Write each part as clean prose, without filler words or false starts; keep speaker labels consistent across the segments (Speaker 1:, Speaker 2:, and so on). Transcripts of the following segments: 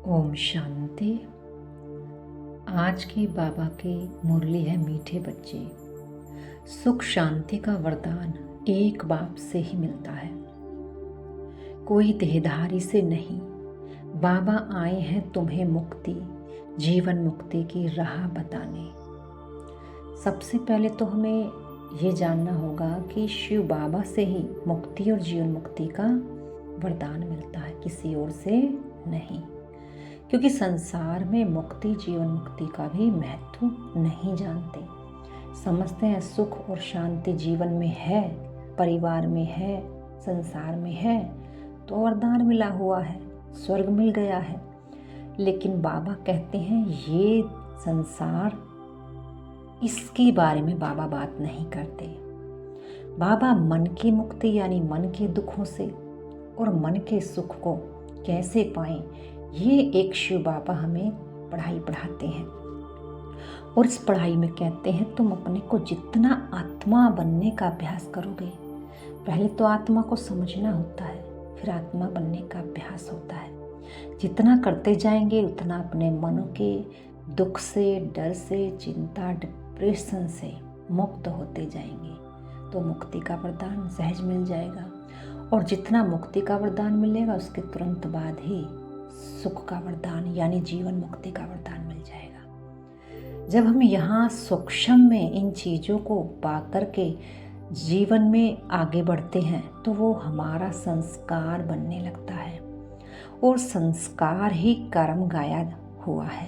Speaker 1: ओम शांति। आज की बाबा की मुरली है मीठे बच्चे। सुख शांति का वरदान एक बाप से ही मिलता है, कोई देहधारी से नहीं। बाबा आए हैं तुम्हें मुक्ति, जीवन मुक्ति की राह बताने। सबसे पहले तो हमें ये जानना होगा कि शिव बाबा से ही मुक्ति और जीवन मुक्ति का वरदान मिलता है, किसी और से नहीं। क्योंकि संसार में मुक्ति जीवन मुक्ति का भी महत्व नहीं जानते। समझते हैं सुख और शांति जीवन में है, परिवार में है, संसार में है तो वरदान मिला हुआ है, स्वर्ग मिल गया है। लेकिन बाबा कहते हैं ये संसार, इसके बारे में बाबा बात नहीं करते। बाबा मन की मुक्ति यानी मन के दुखों से और मन के सुख को कैसे पाएं, ये एक शिव बाबा हमें पढ़ाई पढ़ाते हैं। और इस पढ़ाई में कहते हैं तुम अपने को जितना आत्मा बनने का अभ्यास करोगे, पहले तो आत्मा को समझना होता है, फिर आत्मा बनने का अभ्यास होता है। जितना करते जाएंगे उतना अपने मन के दुख से, डर से, चिंता, डिप्रेशन से मुक्त होते जाएंगे तो मुक्ति का वरदान सहज मिल जाएगा। और जितना मुक्ति का वरदान मिलेगा उसके तुरंत बाद ही सुख का वरदान यानी जीवन मुक्ति का वरदान मिल जाएगा। जब हम यहाँ सूक्ष्म में इन चीज़ों को पा करके जीवन में आगे बढ़ते हैं तो वो हमारा संस्कार बनने लगता है। और संस्कार ही कर्म गाया हुआ है,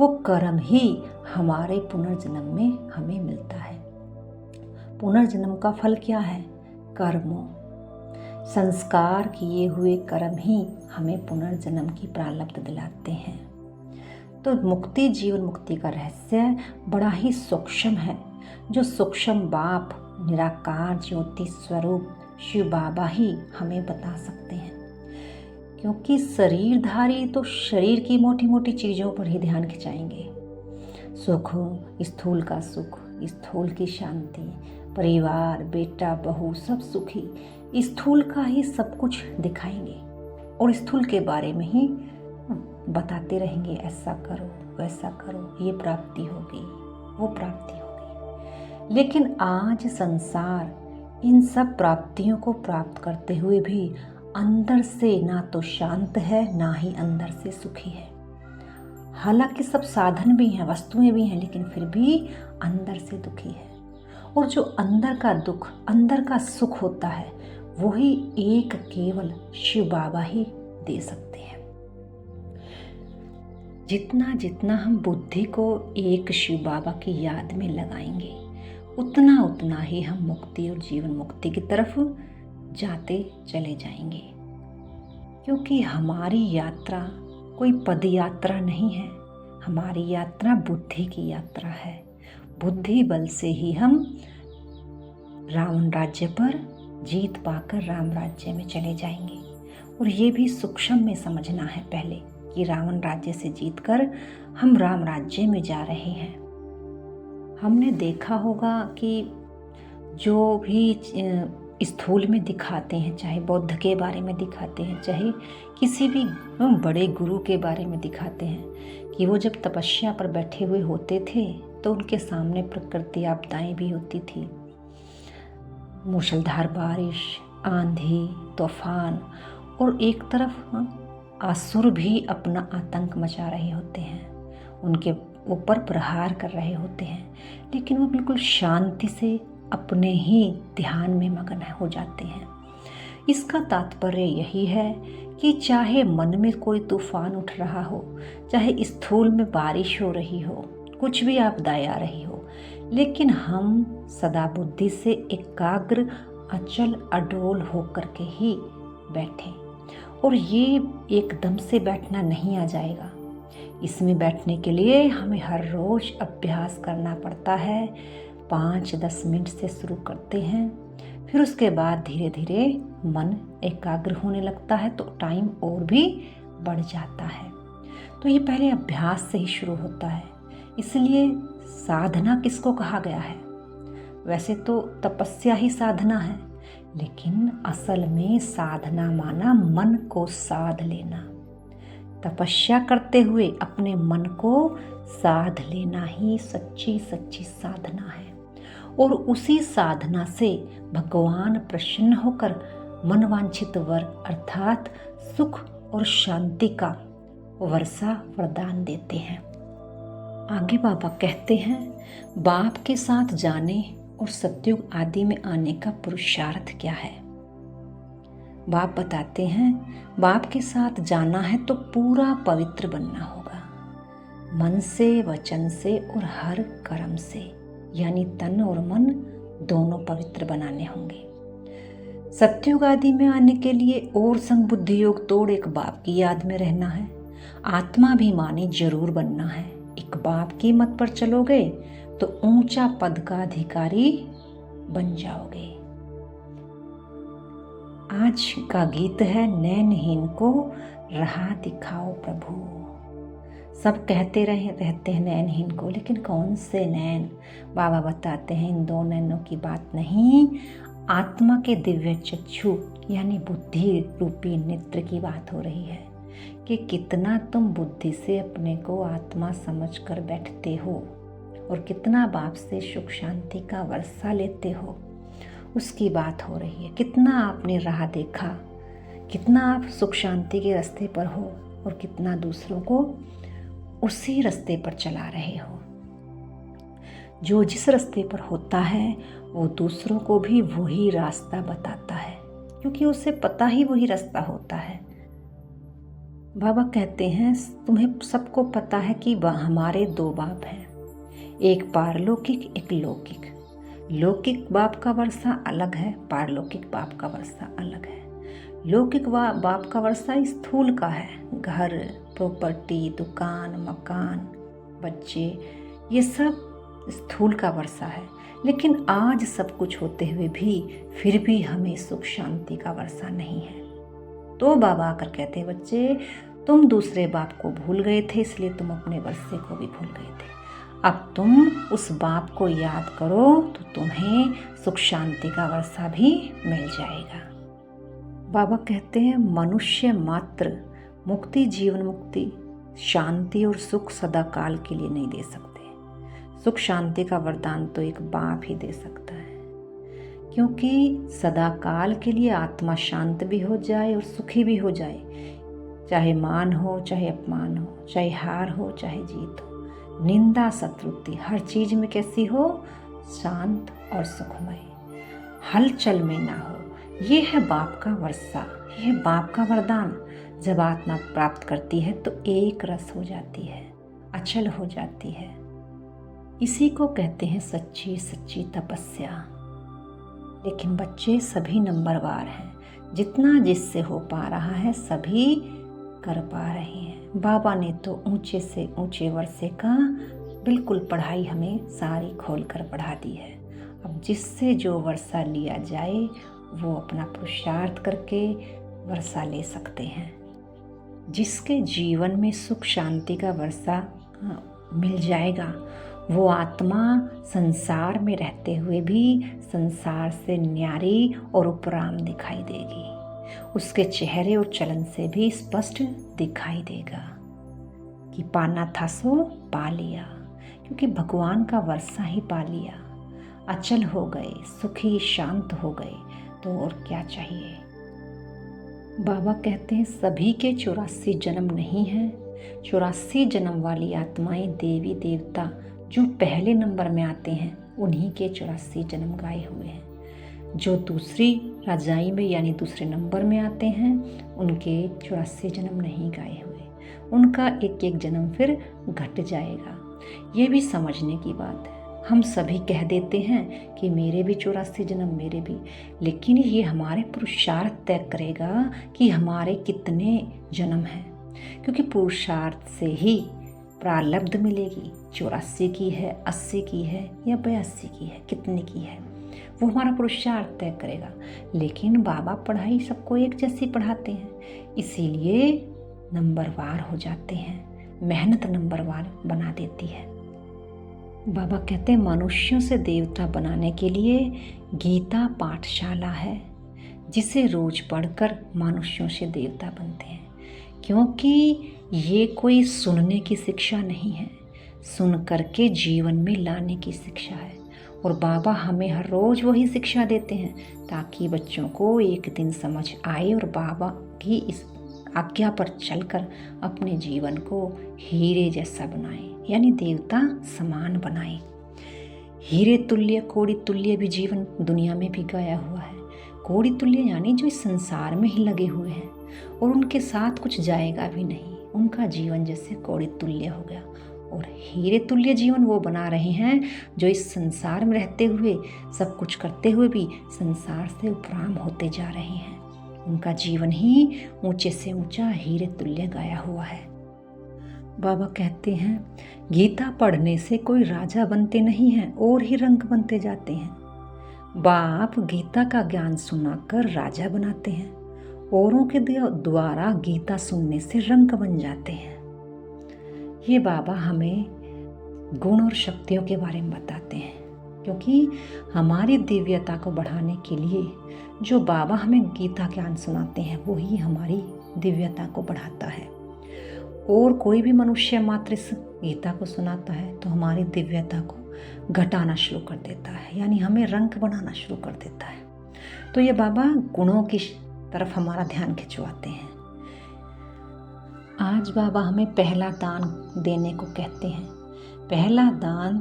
Speaker 1: वो कर्म ही हमारे पुनर्जन्म में हमें मिलता है। पुनर्जन्म का फल क्या है? कर्मों, संस्कार किए हुए कर्म ही हमें पुनर्जन्म की प्रारब्ध दिलाते हैं। तो मुक्ति जीवन मुक्ति का रहस्य बड़ा ही सूक्ष्म है, जो सूक्ष्म बाप निराकार ज्योति स्वरूप शिव बाबा ही हमें बता सकते हैं। क्योंकि शरीरधारी तो शरीर की मोटी मोटी चीज़ों पर ही ध्यान खिंचाएंगे। सुख, स्थूल का सुख, स्थूल की शांति, परिवार, बेटा बहू सब सुखी, स्थूल का ही सब कुछ दिखाएंगे और स्थूल के बारे में ही बताते रहेंगे, ऐसा करो वैसा करो, ये प्राप्ति होगी वो प्राप्ति होगी। लेकिन आज संसार इन सब प्राप्तियों को प्राप्त करते हुए भी अंदर से ना तो शांत है ना ही अंदर से सुखी है। हालांकि सब साधन भी हैं, वस्तुएं भी हैं, लेकिन फिर भी अंदर से दुखी है। और जो अंदर का दुख, अंदर का सुख होता है वही एक केवल शिव बाबा ही दे सकते हैं। जितना जितना हम बुद्धि को एक शिव बाबा की याद में लगाएंगे उतना उतना ही हम मुक्ति और जीवन मुक्ति की तरफ जाते चले जाएंगे। क्योंकि हमारी यात्रा कोई पद यात्रा नहीं है, हमारी यात्रा बुद्धि की यात्रा है। बुद्धि बल से ही हम रावण राज्य पर जीत पाकर राम राज्य में चले जाएंगे। और ये भी सूक्ष्म में समझना है पहले कि रावण राज्य से जीतकर हम राम राज्य में जा रहे हैं। हमने देखा होगा कि जो भी स्थूल में दिखाते हैं, चाहे बौद्ध के बारे में दिखाते हैं, चाहे किसी भी बड़े गुरु के बारे में दिखाते हैं कि वो जब तपस्या पर बैठे हुए होते थे तो उनके सामने प्रकृति आपदाएं भी होती थी, मूसलाधार बारिश, आंधी, तूफान, और एक तरफ असुर भी अपना आतंक मचा रहे होते हैं, उनके ऊपर प्रहार कर रहे होते हैं। लेकिन वो बिल्कुल शांति से अपने ही ध्यान में मगन हो जाते हैं। इसका तात्पर्य यही है कि चाहे मन में कोई तूफान उठ रहा हो, चाहे स्थूल में बारिश हो रही हो, कुछ भी आपदाएं आ रही हो, लेकिन हम सदा बुद्धि से एकाग्र, अचल, अडोल होकर के ही बैठें। और ये एकदम से बैठना नहीं आ जाएगा, इसमें बैठने के लिए हमें हर रोज अभ्यास करना पड़ता है। 5-10 मिनट से शुरू करते हैं, फिर उसके बाद धीरे धीरे मन एकाग्र होने लगता है तो टाइम और भी बढ़ जाता है। तो ये पहले अभ्यास से ही शुरू होता है। इसलिए साधना किसको कहा गया है? वैसे तो तपस्या ही साधना है, लेकिन असल में साधना माना मन को साध लेना, तपस्या करते हुए अपने मन को साध लेना ही सच्ची सच्ची साधना है। और उसी साधना से भगवान प्रसन्न होकर मनवांछित वर अर्थात सुख और शांति का वर्षा वरदान देते हैं। आगे बाबा कहते हैं, बाप के साथ जाने और सतयुग आदि में आने का पुरुषार्थ क्या है। बाप बताते हैं, बाप के साथ जाना है तो पूरा पवित्र बनना होगा, मन से, वचन से और हर कर्म से, यानी तन और मन दोनों पवित्र बनाने होंगे। सतयुग आदि में आने के लिए और संग बुद्धि योग तोड़ एक बाप की याद में रहना है। आत्माभिमानी जरूर बनना है। एक बाप की मत पर चलोगे तो ऊंचा पद का अधिकारी बन जाओगे। आज का गीत है, नैनहीन को राह दिखाओ प्रभु। सब कहते रहते हैं नैनहीन को, लेकिन कौन से नैन? बाबा बताते हैं, इन दो नैनों की बात नहीं, आत्मा के दिव्य चक्षु यानी बुद्धि रूपी नेत्र की बात हो रही है कि कितना तुम बुद्धि से अपने को आत्मा समझकर बैठते हो और कितना बाप से सुख शांति का वर्षा लेते हो, उसकी बात हो रही है। कितना आपने राह देखा, कितना आप सुख शांति के रास्ते पर हो और कितना दूसरों को उसी रास्ते पर चला रहे हो। जो जिस रास्ते पर होता है वो दूसरों को भी वही रास्ता बताता है, क्योंकि उसे पता ही वही रास्ता होता है। बाबा कहते हैं, तुम्हें सबको पता है कि हमारे दो बाप हैं, एक पारलौकिक एक लौकिक। लौकिक बाप का वर्षा अलग है, पारलौकिक बाप का वर्षा अलग है। लौकिक बाप का वर्षा स्थूल का है, घर, प्रॉपर्टी, दुकान, मकान, बच्चे, ये सब स्थूल का वर्षा है। लेकिन आज सब कुछ होते हुए भी फिर भी हमें सुख शांति का वर्षा नहीं है। तो बाबा आकर कहते हैं, बच्चे तुम दूसरे बाप को भूल गए थे, इसलिए तुम अपने वर्षे को भी भूल गए थे। अब तुम उस बाप को याद करो तो तुम्हें सुख शांति का वर्षा भी मिल जाएगा। बाबा कहते हैं, मनुष्य मात्र मुक्ति, जीवन मुक्ति, शांति और सुख सदा काल के लिए नहीं दे सकते। सुख शांति का वरदान तो एक बाप ही दे सकता है, क्योंकि सदा काल के लिए आत्मा शांत भी हो जाए और सुखी भी हो जाए, चाहे मान हो चाहे अपमान हो, चाहे हार हो चाहे जीत हो, निंदा शत्रुति, हर चीज में कैसी हो, शांत और सुखमय, हलचल में ना हो। ये है बाप का वर्षा, ये है बाप का वरदान। जब आत्मा प्राप्त करती है तो एक रस हो जाती है, अचल हो जाती है। इसी को कहते हैं सच्ची सच्ची तपस्या। लेकिन बच्चे सभी नंबरवार हैं, जितना जिससे हो पा रहा है सभी कर पा रहे हैं। बाबा ने तो ऊंचे से ऊंचे वर्षे का बिल्कुल पढ़ाई हमें सारी खोल कर पढ़ा दी है। अब जिससे जो वर्षा लिया जाए वो अपना पुरुषार्थ करके वर्षा ले सकते हैं। जिसके जीवन में सुख शांति का वर्षा मिल जाएगा, वो आत्मा संसार में रहते हुए भी संसार से न्यारी और उपराम दिखाई देगी। उसके चेहरे और चलन से भी स्पष्ट दिखाई देगा कि पाना था सो पा लिया, क्योंकि भगवान का वर्षा ही पा लिया। अचल हो गए, सुखी शांत हो गए, तो और क्या चाहिए। बाबा कहते हैं, सभी के 84 जन्म नहीं हैं। 84 जन्म वाली आत्माएं देवी देवता जो पहले नंबर में आते हैं उन्हीं के 84 जन्म गाए हुए हैं। जो दूसरी राजाई में यानी दूसरे नंबर में आते हैं उनके 84 जन्म नहीं गाए हुए, उनका एक एक जन्म फिर घट जाएगा। ये भी समझने की बात है। हम सभी कह देते हैं कि मेरे भी 84 जन्म, मेरे भी, लेकिन ये हमारे पुरुषार्थ तय करेगा कि हमारे कितने जन्म हैं, क्योंकि पुरुषार्थ से ही प्रारब्ध मिलेगी। 84 की है, 80 की है या 82 की है, कितने की है, वो हमारा पुरुषार्थ तय करेगा। लेकिन बाबा पढ़ाई सबको एक जैसी पढ़ाते हैं, इसीलिए नंबरवार हो जाते हैं, मेहनत नंबरवार बना देती है। बाबा कहते हैं, मनुष्यों से देवता बनाने के लिए गीता पाठशाला है, जिसे रोज पढ़कर मनुष्यों से देवता बनते हैं। क्योंकि ये कोई सुनने की शिक्षा नहीं है, सुन करके जीवन में लाने की शिक्षा है। और बाबा हमें हर रोज़ वही शिक्षा देते हैं ताकि बच्चों को एक दिन समझ आए और बाबा की इस आज्ञा पर चलकर अपने जीवन को हीरे जैसा बनाए, यानी देवता समान बनाए। हीरे तुल्य कोड़ी तुल्य भी जीवन दुनिया में भी गया हुआ है। कोड़ी तुल्य यानी जो इस संसार में ही लगे हुए हैं और उनके साथ कुछ जाएगा भी नहीं, उनका जीवन जैसे कोड़ी तुल्य हो गया। और हीरे तुल्य जीवन वो बना रहे हैं जो इस संसार में रहते हुए सब कुछ करते हुए भी संसार से उपराम होते जा रहे हैं। उनका जीवन ही ऊंचे से ऊंचा हीरे तुल्य गाया हुआ है। बाबा कहते हैं गीता पढ़ने से कोई राजा बनते नहीं हैं और ही रंक बनते जाते हैं। बाप गीता का ज्ञान सुनाकर राजा बनाते हैं, औरों के द्वारा गीता सुनने से रंक बन जाते हैं। ये बाबा हमें गुण और शक्तियों के बारे में बताते हैं, क्योंकि हमारी दिव्यता को बढ़ाने के लिए जो बाबा हमें गीता ज्ञान सुनाते हैं वही हमारी दिव्यता को बढ़ाता है। और कोई भी मनुष्य मात्र इस गीता को सुनाता है तो हमारी दिव्यता को घटाना शुरू कर देता है, यानी हमें रंक बनाना शुरू कर देता है। तो ये बाबा गुणों की तरफ हमारा ध्यान खिंचवाते हैं। आज बाबा हमें पहला दान देने को कहते हैं। पहला दान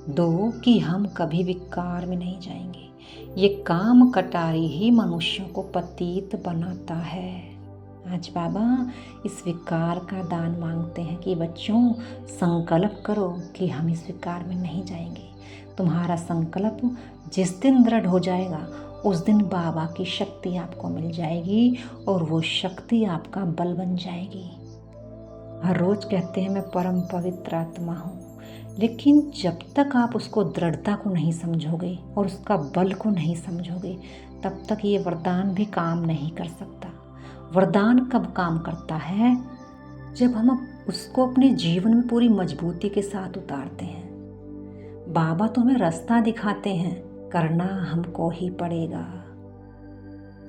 Speaker 1: दो कि हम कभी विकार में नहीं जाएंगे। ये काम कटारी ही मनुष्यों को पतित बनाता है। आज बाबा इस विकार का दान मांगते हैं कि बच्चों संकल्प करो कि हम इस विकार में नहीं जाएंगे। तुम्हारा संकल्प जिस दिन दृढ़ हो जाएगा उस दिन बाबा की शक्ति आपको मिल जाएगी और वो शक्ति आपका बल बन जाएगी। हर रोज कहते हैं मैं परम पवित्र आत्मा हूँ, लेकिन जब तक आप उसको दृढ़ता को नहीं समझोगे और उसका बल को नहीं समझोगे तब तक ये वरदान भी काम नहीं कर सकता। वरदान कब काम करता है? जब हम उसको अपने जीवन में पूरी मजबूती के साथ उतारते हैं। बाबा तो हमें रास्ता दिखाते हैं, करना हमको ही पड़ेगा।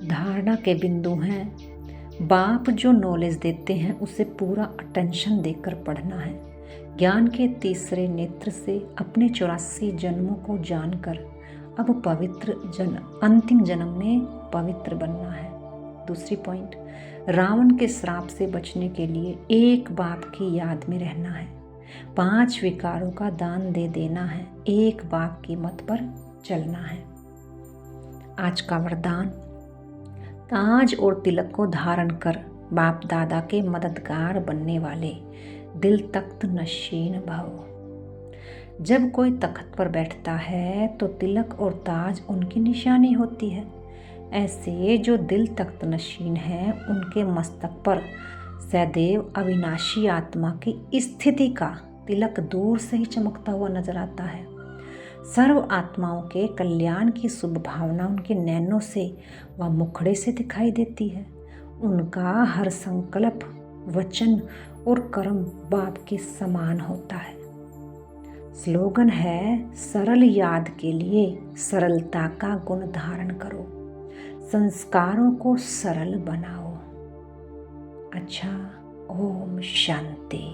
Speaker 1: धारणा के बिंदु हैं। बाप जो नॉलेज देते हैं उसे पूरा अटेंशन देकर पढ़ना है। ज्ञान के तीसरे नेत्र से अपने 84 जन्मों को जानकर अब अंतिम जन्म में पवित्र बनना है। दूसरी पॉइंट, रावण के श्राप से बचने के लिए एक बाप की याद में रहना है। 5 विकारों का दान दे देना है। एक बाप की मत पर चलना है। आज का वरदान, ताज और तिलक को धारण कर बाप दादा के मददगार बनने वाले दिल तख्त नशीन भव। जब कोई तख्त पर बैठता है तो तिलक और ताज उनकी निशानी होती है। ऐसे जो दिल तख्त नशीन है उनके मस्तक पर सदैव अविनाशी आत्मा की स्थिति का तिलक दूर से ही चमकता हुआ नजर आता है। सर्व आत्माओं के कल्याण की शुभ भावना उनके नैनों से व मुखड़े से दिखाई देती है। उनका हर संकल्प, वचन और कर्म बाप के समान होता है। स्लोगन है, सरल याद के लिए सरलता का गुण धारण करो, संस्कारों को सरल बनाओ। अच्छा, ओम शांति।